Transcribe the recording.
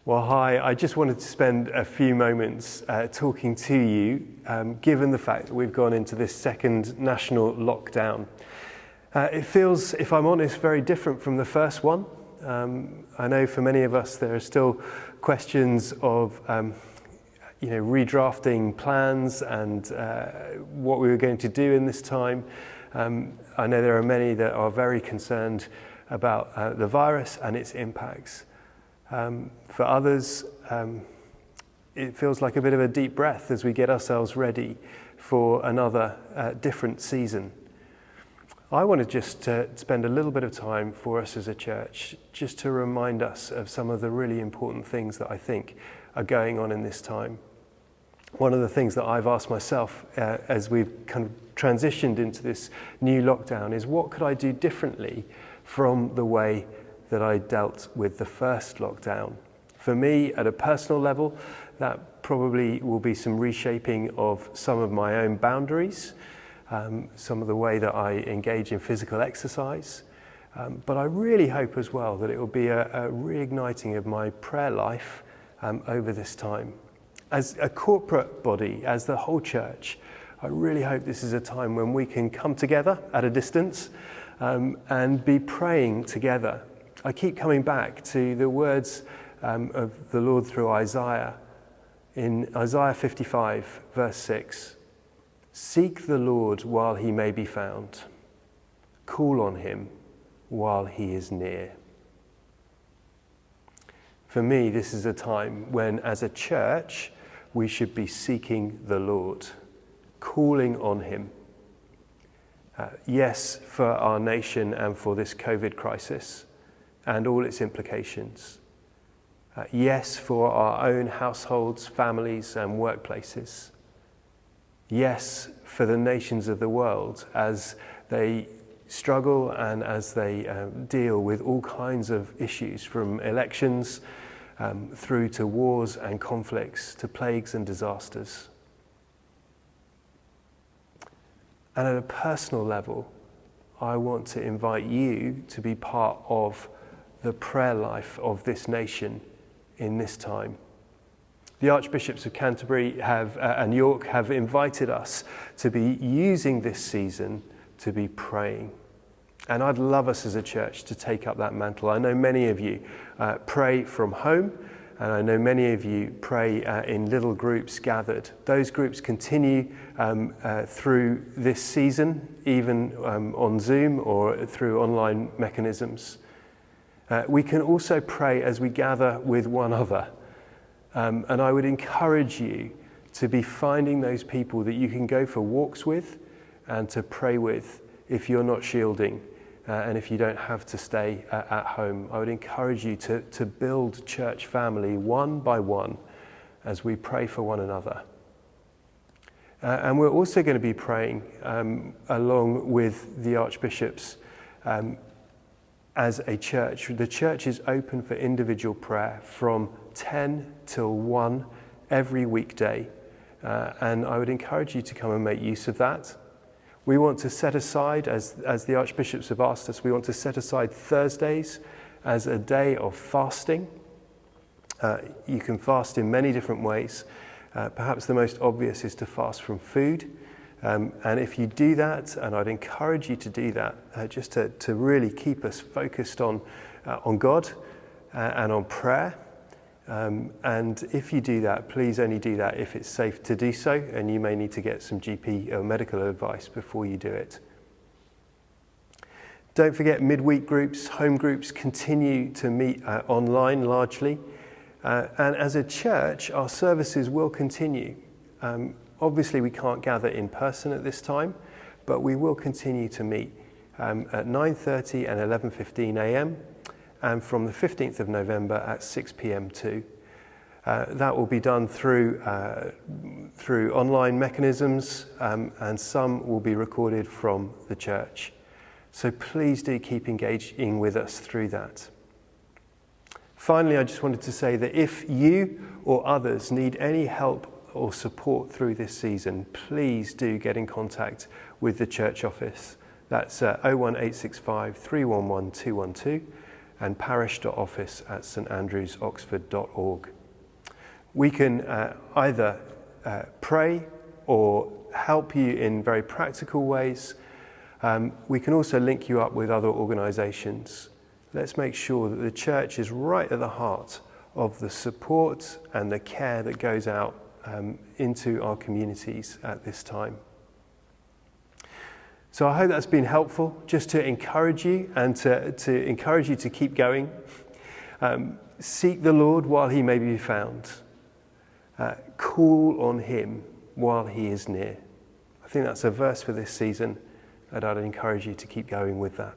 Well, hi. I just wanted to spend a few moments talking to you, given the fact that we've gone into this second national lockdown. It feels, if I'm honest, very different from the first one. I know for many of us there are still questions of redrafting plans and what we were going to do in this time. I know there are many that are very concerned about the virus and its impacts. For others, it feels like a bit of a deep breath as we get ourselves ready for another different season. I want to just spend a little bit of time for us as a church, just to remind us of some of the really important things that I think are going on in this time. One of the things that I've asked myself as we've kind of transitioned into this new lockdown is, what could I do differently from the way that I dealt with the first lockdown? For me, at a personal level, that probably will be some reshaping of some of my own boundaries, some of the way that I engage in physical exercise. But I really hope as well that it will be a reigniting of my prayer life over this time. As a corporate body, as the whole church, I really hope this is a time when we can come together at a distance and be praying together. I keep coming back to the words of the Lord through Isaiah. In Isaiah 55, verse 6, "Seek the Lord while he may be found. Call on him while he is near." For me, this is a time when, as a church, we should be seeking the Lord, calling on him. Yes, for our nation and for this COVID crisis and all its implications. Yes, for our own households, families and workplaces. Yes, for the nations of the world as they struggle and as they deal with all kinds of issues, from elections through to wars and conflicts, to plagues and disasters. And at a personal level, I want to invite you to be part of the prayer life of this nation in this time. The Archbishops of Canterbury and York have invited us to be using this season to be praying. And I'd love us as a church to take up that mantle. I know many of you pray from home, and I know many of you pray in little groups gathered. Those groups continue through this season, even on Zoom or through online mechanisms. We can also pray as we gather with one another. And I would encourage you to be finding those people that you can go for walks with and to pray with if you're not shielding and if you don't have to stay at home. I would encourage you to build church family one by one as we pray for one another. And we're also going to be praying along with the Archbishops as a church. The church is open for individual prayer from 10 till 1 every weekday. And I would encourage you to come and make use of that. We want to set aside, as the Archbishops have asked us, we want to set aside Thursdays as a day of fasting. You can fast in many different ways. Perhaps the most obvious is to fast from food. And if you do that, and I'd encourage you to do that, just to really keep us focused on God and on prayer. And if you do that, please only do that if it's safe to do so, and you may need to get some GP or medical advice before you do it. Don't forget, midweek groups, home groups continue to meet online largely. And as a church, our services will continue. Obviously, we can't gather in person at this time, but we will continue to meet at 9:30 and 11:15 a.m. and from the 15th of November at 6 p.m. too. That will be done through online mechanisms, and some will be recorded from the church. So please do keep engaging with us through that. Finally, I just wanted to say that if you or others need any help or support through this season, please do get in contact with the church office. That's 01865 311 212. and parish.office@standrewsoxford.org. We can either pray or help you in very practical ways. We can also link you up with other organisations. Let's make sure that the church is right at the heart of the support and the care that goes out into our communities at this time. So I hope that's been helpful, just to encourage you and to encourage you to keep going. Seek the Lord while he may be found. Call on him while he is near. I think that's a verse for this season, and I'd encourage you to keep going with that.